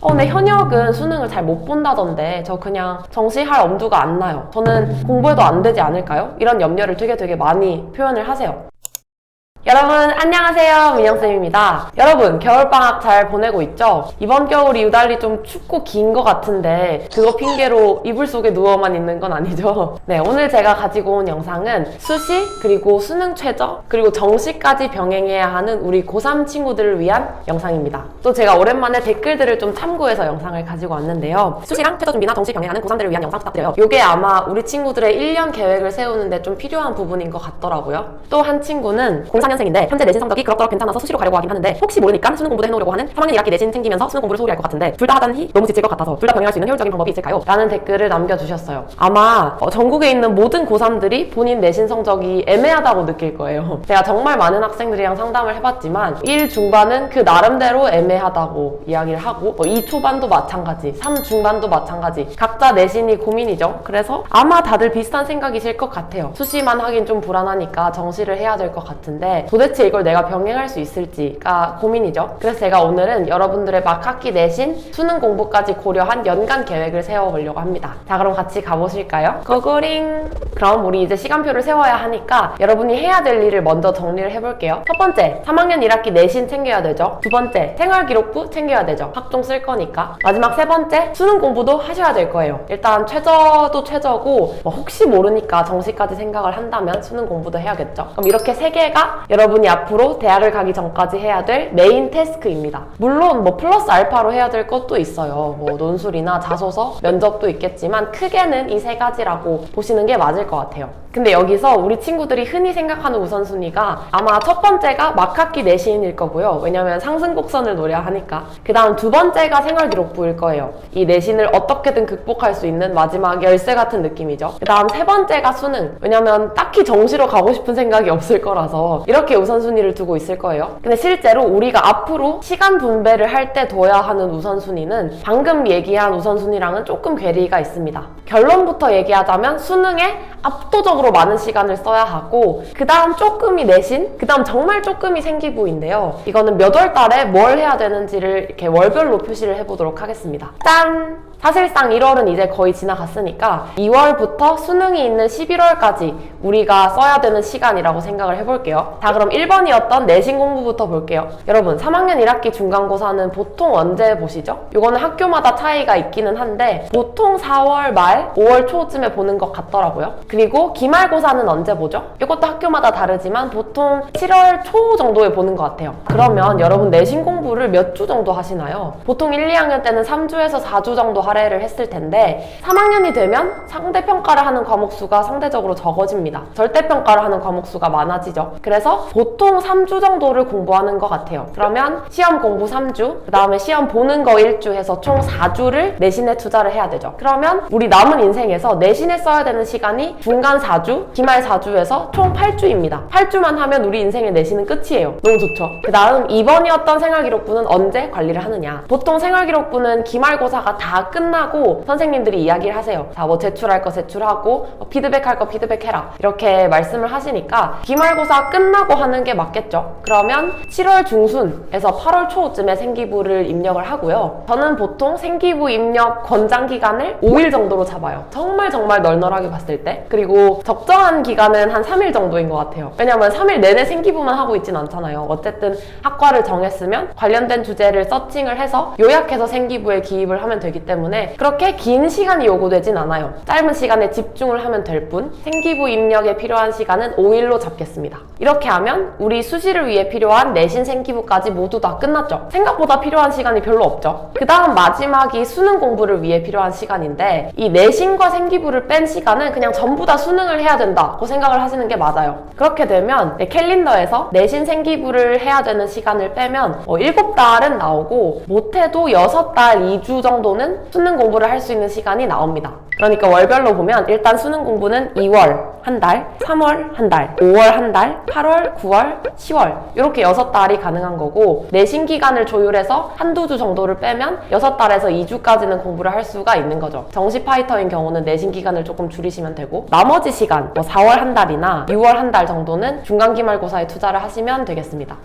근데 현역은 수능을 잘 못 본다던데 저 그냥 정시할 엄두가 안 나요. 저는 공부해도 안 되지 않을까요? 이런 염려를 되게 많이 표현을 하세요. 여러분 안녕하세요, 민영쌤입니다. 여러분 겨울방학 잘 보내고 있죠? 이번 겨울이 유달리 좀 춥고 긴 것 같은데 그거 핑계로 이불 속에 누워만 있는 건 아니죠? 네, 오늘 제가 가지고 온 영상은 수시 그리고 수능 최저 그리고 정시까지 병행해야 하는 우리 고3 친구들을 위한 영상입니다. 또 제가 오랜만에 댓글들을 좀 참고해서 영상을 가지고 왔는데요. 수시랑 최저 준비나 정시 병행하는 고3들을 위한 영상 부탁드려요. 요게 아마 우리 친구들의 1년 계획을 세우는데 좀 필요한 부분인 것 같더라고요. 또 한 친구는 04년생인데 현재 내신 성적이 그럭저럭 괜찮아서 수시로 가려고 하긴 하는데 혹시 모르니까 수능 공부도 해놓으려고 하는 3학년 1학기 내신 챙기면서 수능 공부를 소홀히 할 것 같은데 둘 다 하다니 너무 지칠 것 같아서 둘 다 병행할 수 있는 효율적인 방법이 있을까요? 라는 댓글을 남겨주셨어요. 아마 전국에 있는 모든 고3들이 본인 내신 성적이 애매하다고 느낄 거예요. 제가 정말 많은 학생들이랑 상담을 해봤지만 1 중반은 그 나름대로 애매하다고 이야기를 하고 2 초반도 마찬가지, 3 중반도 마찬가지, 각자 내신이 고민이죠. 그래서 아마 다들 비슷한 생각이실 것 같아요. 수시만 하긴 좀 불안하니까 정시를 해야 될 것 같은데 도대체 이걸 내가 병행할 수 있을지가 고민이죠. 그래서 제가 오늘은 여러분들의 막학기 내신 수능 공부까지 고려한 연간 계획을 세워보려고 합니다. 자, 그럼 같이 가보실까요? 고고링! 그럼 우리 이제 시간표를 세워야 하니까 여러분이 해야 될 일을 먼저 정리를 해볼게요. 첫 번째, 3학년 1학기 내신 챙겨야 되죠. 두 번째, 생활기록부 챙겨야 되죠. 학종 쓸 거니까. 마지막 세 번째, 수능 공부도 하셔야 될 거예요. 일단 최저도 최저고 혹시 모르니까 정시까지 생각을 한다면 수능 공부도 해야겠죠. 그럼 이렇게 세 개가 여러분이 앞으로 대학을 가기 전까지 해야 될 메인 태스크입니다. 물론 플러스 알파로 해야 될 것도 있어요. 논술이나 자소서, 면접도 있겠지만 크게는 이 세 가지라고 보시는 게 맞을 것 같아요. 근데 여기서 우리 친구들이 흔히 생각하는 우선순위가 아마 첫 번째가 막학기 내신일 거고요. 왜냐면 상승 곡선을 노려야 하니까. 그 다음 두 번째가 생활기록부일 거예요. 이 내신을 어떻게든 극복할 수 있는 마지막 열쇠 같은 느낌이죠. 그 다음 세 번째가 수능. 왜냐면 딱히 정시로 가고 싶은 생각이 없을 거라서 이렇게 우선순위를 두고 있을 거예요. 근데 실제로 우리가 앞으로 시간 분배를 할 때 둬야 하는 우선순위는 방금 얘기한 우선순위랑은 조금 괴리가 있습니다. 결론부터 얘기하자면 수능에 압도적으로 많은 시간을 써야 하고 그 다음 조금이 내신, 그 다음 정말 조금이 생기부인데요. 이거는 몇 월 달에 뭘 해야 되는지를 이렇게 월별로 표시를 해보도록 하겠습니다. 짠! 사실상 1월은 이제 거의 지나갔으니까 2월부터 수능이 있는 11월까지 우리가 써야 되는 시간이라고 생각을 해볼게요. 자, 그럼 1번이었던 내신 공부부터 볼게요. 여러분 3학년 1학기 중간고사는 보통 언제 보시죠? 이거는 학교마다 차이가 있기는 한데 보통 4월 말, 5월 초쯤에 보는 것 같더라고요. 그리고 기말고사는 언제 보죠? 이것도 학교마다 다르지만 보통 7월 초 정도에 보는 것 같아요. 그러면 여러분 내신 공부를 몇 주 정도 하시나요? 보통 1, 2학년 때는 3주에서 4주 정도 할애를 했을 텐데 3학년이 되면 상대평가를 하는 과목 수가 상대적으로 적어집니다. 절대평가를 하는 과목 수가 많아지죠. 그래서 보통 3주 정도를 공부하는 것 같아요. 그러면 시험 공부 3주, 그 다음에 시험 보는 거 1주 해서 총 4주를 내신에 투자를 해야 되죠. 그러면 우리 남은 인생에서 내신에 써야 되는 시간이 중간 4주, 기말 4주에서 총 8주입니다. 8주만 하면 우리 인생의 내신은 끝이에요. 너무 좋죠? 그 다음 2번이었던 생활기록부는 언제 관리를 하느냐. 보통 생활기록부는 기말고사가 다 끝나고 선생님들이 이야기를 하세요. 자, 제출할 거 제출하고 피드백할 거 피드백해라 이렇게 말씀을 하시니까 기말고사 끝나고 하는 게 맞겠죠. 그러면 7월 중순에서 8월 초쯤에 생기부를 입력을 하고요. 저는 보통 생기부 입력 권장 기간을 5일 정도로 잡아요. 정말 널널하게 봤을 때. 그리고 적정한 기간은 한 3일 정도인 것 같아요. 왜냐면 3일 내내 생기부만 하고 있진 않잖아요. 어쨌든 학과를 정했으면 관련된 주제를 서칭을 해서 요약해서 생기부에 기입을 하면 되기 때문에 그렇게 긴 시간이 요구되진 않아요. 짧은 시간에 집중을 하면 될 뿐 생기부 입력에 필요한 시간은 5일로 잡겠습니다. 이렇게 하면 우리 수시를 위해 필요한 내신 생기부까지 모두 다 끝났죠. 생각보다 필요한 시간이 별로 없죠. 그 다음 마지막이 수능 공부를 위해 필요한 시간인데 이 내신과 생기부를 뺀 시간은 그냥 전부 다 수능을 해야 된다고 생각을 하시는 게 맞아요. 그렇게 되면 캘린더에서 내신 생기부를 해야 되는 시간을 빼면 7달은 나오고 못해도 6달 2주 정도는 수능 공부를 할 수 있는 시간이 나옵니다. 그러니까 월별로 보면 일단 수능 공부는 2월 한 달, 3월 한 달, 5월 한 달, 8월, 9월, 10월 이렇게 6달이 가능한 거고 내신 기간을 조율해서 한두 주 정도를 빼면 6달에서 2주까지는 공부를 할 수가 있는 거죠. 정시 파이터인 경우는 내신 기간을 조금 줄이시면 되고 나머지 시간 4월 한 달이나 6월 한 달 정도는 중간기말고사에 투자를 하시면 되겠습니다.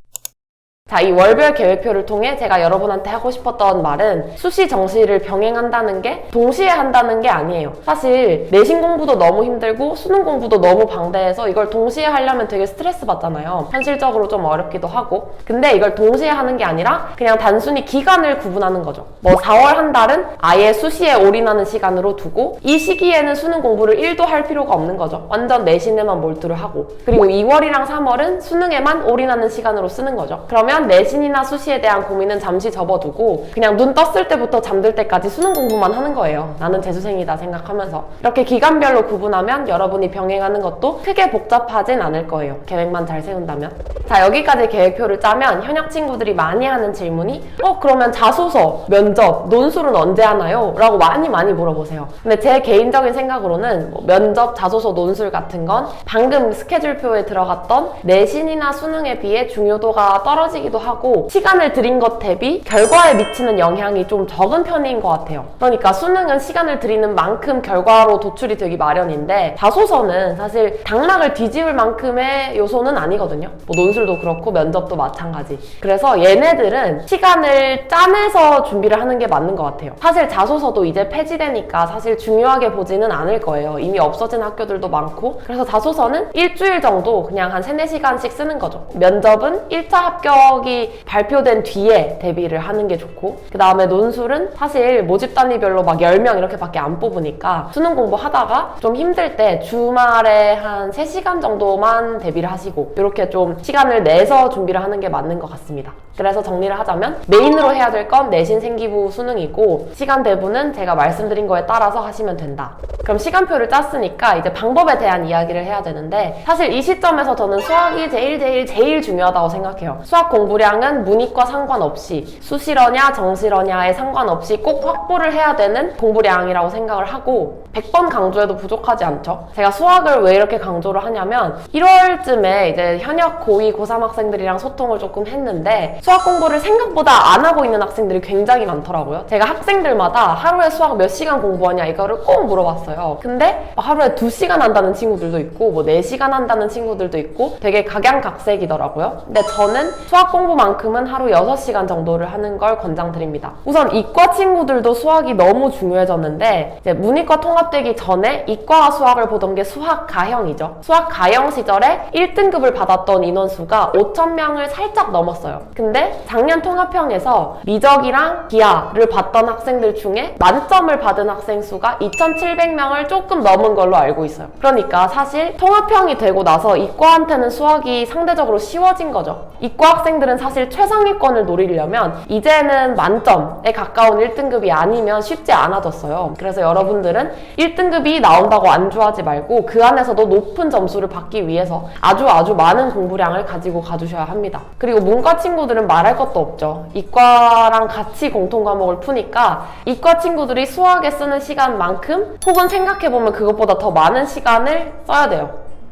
자, 이 월별 계획표를 통해 제가 여러분한테 하고 싶었던 말은 수시 정시를 병행한다는 게 동시에 한다는 게 아니에요. 사실 내신 공부도 너무 힘들고 수능 공부도 너무 방대해서 이걸 동시에 하려면 되게 스트레스 받잖아요. 현실적으로 좀 어렵기도 하고. 근데 이걸 동시에 하는 게 아니라 그냥 단순히 기간을 구분하는 거죠. 뭐 4월 한 달은 아예 수시에 올인하는 시간으로 두고 이 시기에는 수능 공부를 1도 할 필요가 없는 거죠. 완전 내신에만 몰두를 하고. 그리고 2월이랑 3월은 수능에만 올인하는 시간으로 쓰는 거죠. 그러면 내신이나 수시에 대한 고민은 잠시 접어두고 그냥 눈 떴을 때부터 잠들 때까지 수능 공부만 하는 거예요. 나는 재수생이다 생각하면서. 이렇게 기간별로 구분하면 여러분이 병행하는 것도 크게 복잡하진 않을 거예요. 계획만 잘 세운다면. 자, 여기까지 계획표를 짜면 현역 친구들이 많이 하는 질문이 그러면 자소서, 면접, 논술은 언제 하나요? 라고 많이 물어보세요. 근데 제 개인적인 생각으로는 뭐 면접, 자소서, 논술 같은 건 방금 스케줄표에 들어갔던 내신이나 수능에 비해 중요도가 떨어지기도 하고 시간을 들인 것 대비 결과에 미치는 영향이 좀 적은 편인 것 같아요. 그러니까 수능은 시간을 들이는 만큼 결과로 도출이 되기 마련인데 자소서는 사실 당락을 뒤집을 만큼의 요소는 아니거든요. 뭐 논술도 그렇고 면접도 마찬가지. 그래서 얘네들은 시간을 짜내서 준비를 하는 게 맞는 것 같아요. 사실 자소서도 이제 폐지되니까 사실 중요하게 보지는 않을 거예요. 이미 없어진 학교들도 많고. 그래서 자소서는 일주일 정도 그냥 한 3-4시간씩 쓰는 거죠. 면접은 1차 합격이 발표된 뒤에 대비를 하는 게 좋고, 그 다음에 논술은 사실 모집 단위별로 막 10명 이렇게밖에 안 뽑으니까 수능 공부 하다가 좀 힘들 때 주말에 한 3시간 정도만 대비를 하시고 이렇게 좀 시간을 내서 준비를 하는 게 맞는 것 같습니다. 그래서 정리를 하자면 메인으로 해야 될 건 내신 생기부 수능이고 시간 배분은 제가 말씀드린 거에 따라서 하시면 된다. 그럼 시간표를 짰으니까 이제 방법에 대한 이야기를 해야 되는데 사실 이 시점에서 저는 수학이 제일 중요하다고 생각해요. 수학 공부량은 문이과 상관없이 수시러냐 정시러냐에 상관없이 꼭 확보를 해야 되는 공부량이라고 생각을 하고 100번 강조해도 부족하지 않죠. 제가 수학을 왜 이렇게 강조를 하냐면 1월쯤에 이제 현역 고2, 고3 학생들이랑 소통을 조금 했는데 수학 공부를 생각보다 안 하고 있는 학생들이 굉장히 많더라고요. 제가 학생들마다 하루에 수학 몇 시간 공부하냐 이거를 꼭 물어봤어요. 근데 하루에 2시간 한다는 친구들도 있고 뭐 4시간 한다는 친구들도 있고 되게 각양각색이더라고요. 근데 저는 수학 공부만큼은 하루 6시간 정도를 하는 걸 권장드립니다. 우선 이과 친구들도 수학이 너무 중요해졌는데 이제 문이과 통합되기 전에 이과와 수학을 보던 게 수학 가형이죠. 수학 가형 시절에 1등급을 받았던 인원수가 5,000명을 살짝 넘었어요. 근데 작년 통합형에서 미적이랑 기하를 받던 학생들 중에 만점을 받은 학생 수가 2,700명을 조금 넘은 걸로 알고 있어요. 그러니까 사실 통합형이 되고 나서 이과한테는 수학이 상대적으로 쉬워진 거죠. 이과 학생들은 사실 최상위권을 노리려면 이제는 만점에 가까운 1등급이 아니면 쉽지 않아졌어요. 그래서 여러분들은 1등급이 나온다고 안주하지 말고 그 안에서도 높은 점수를 받기 위해서 아주 많은 공부량을 가지고 가주셔야 합니다. 그리고 문과 친구들은 말할 것도 없죠. 이과랑 같이 공통 과목을 푸니까 이과 친구들이 수학에 쓰는 시간만큼 혹은 생각해보면 그것보다 더 많은 시간을 써야 돼요.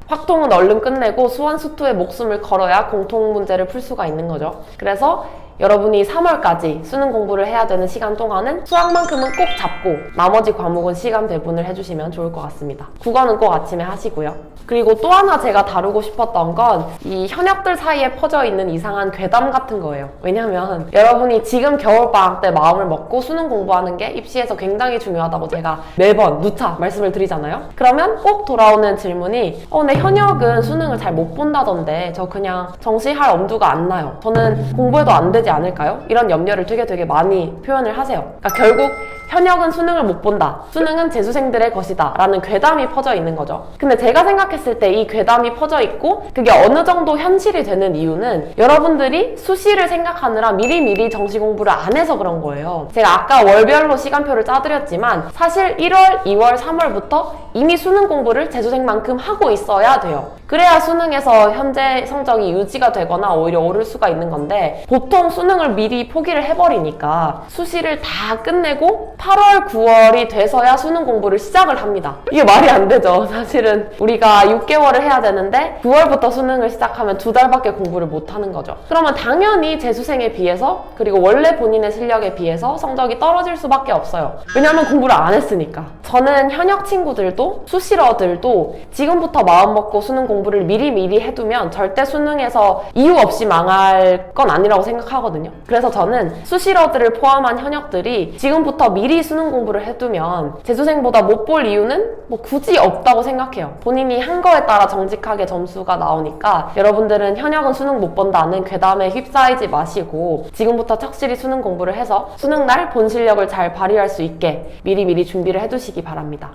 확통은 얼른 끝내고 수완수투에 목숨을 걸어야 공통 문제를 풀 수가 있는 거죠. 그래서 여러분이 3월까지 수능 공부를 해야 되는 시간 동안은 수학만큼은 꼭 잡고 나머지 과목은 시간 배분을 해주시면 좋을 것 같습니다. 국어는 꼭 아침에 하시고요. 그리고 또 하나 제가 다루고 싶었던 건 이 현역들 사이에 퍼져 있는 이상한 괴담 같은 거예요. 왜냐면 여러분이 지금 겨울방학 때 마음을 먹고 수능 공부하는 게 입시에서 굉장히 중요하다고 제가 매번 누차 말씀을 드리잖아요. 그러면 꼭 돌아오는 질문이 근데 현역은 수능을 잘 못 본다던데 저 그냥 정시할 엄두가 안 나요. 저는 공부해도 안 되지 않을까요? 이런 염려를 되게 많이 표현을 하세요. 그러니까 결국 현역은 수능을 못 본다. 수능은 재수생들의 것이다. 라는 괴담이 퍼져 있는 거죠. 근데 제가 생각했을 때 이 괴담이 퍼져 있고 그게 어느 정도 현실이 되는 이유는 여러분들이 수시를 생각하느라 미리 정시 공부를 안 해서 그런 거예요. 제가 아까 월별로 시간표를 짜드렸지만 사실 1월, 2월, 3월부터 이미 수능 공부를 재수생만큼 하고 있어야 돼요. 그래야 수능에서 현재 성적이 유지가 되거나 오히려 오를 수가 있는 건데 보통 수능을 미리 포기를 해버리니까 수시를 다 끝내고 8월, 9월이 돼서야 수능 공부를 시작을 합니다. 이게 말이 안 되죠. 사실은 우리가 6개월을 해야 되는데 9월부터 수능을 시작하면 2달밖에 공부를 못 하는 거죠. 그러면 당연히 재수생에 비해서 그리고 원래 본인의 실력에 비해서 성적이 떨어질 수밖에 없어요. 왜냐하면 공부를 안 했으니까. 저는 현역 친구들도 수시러들도 지금부터 마음먹고 수능 공부를 미리미리 해두면 절대 수능에서 이유 없이 망할 건 아니라고 생각하거든요. 그래서 저는 수시러들을 포함한 현역들이 지금부터 미리 수능 공부를 해두면 재수생보다 못 볼 이유는 뭐 굳이 없다고 생각해요. 본인이 한 거에 따라 정직하게 점수가 나오니까 여러분들은 현역은 수능 못 본다는 괴담에 휩싸이지 마시고 지금부터 착실히 수능 공부를 해서 수능날 본 실력을 잘 발휘할 수 있게 미리미리 준비를 해두시기 바랍니다.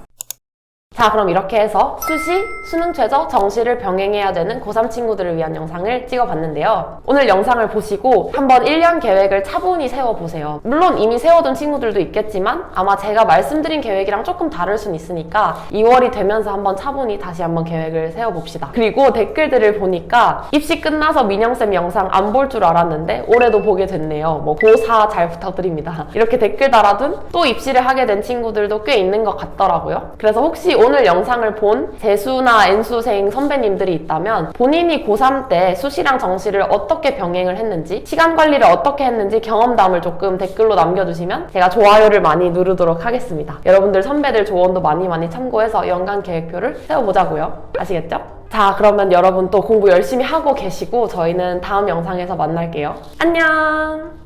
자, 그럼 이렇게 해서 수시, 수능 최저, 정시를 병행해야 되는 고3 친구들을 위한 영상을 찍어봤는데요. 오늘 영상을 보시고 한번 1년 계획을 차분히 세워보세요. 물론 이미 세워둔 친구들도 있겠지만 아마 제가 말씀드린 계획이랑 조금 다를 순 있으니까 2월이 되면서 한번 차분히 다시 한번 계획을 세워봅시다. 그리고 댓글들을 보니까 입시 끝나서 민영쌤 영상 안 볼 줄 알았는데 올해도 보게 됐네요. 뭐 고4 잘 부탁드립니다. 이렇게 댓글 달아둔 또 입시를 하게 된 친구들도 꽤 있는 것 같더라고요. 그래서 혹시 오늘 영상을 본 재수나 N수생 선배님들이 있다면 본인이 고3 때 수시랑 정시를 어떻게 병행을 했는지 시간 관리를 어떻게 했는지 경험담을 조금 댓글로 남겨주시면 제가 좋아요를 많이 누르도록 하겠습니다. 여러분들 선배들 조언도 많이 참고해서 연간 계획표를 세워보자고요. 아시겠죠? 자, 그러면 여러분 또 공부 열심히 하고 계시고 저희는 다음 영상에서 만날게요. 안녕!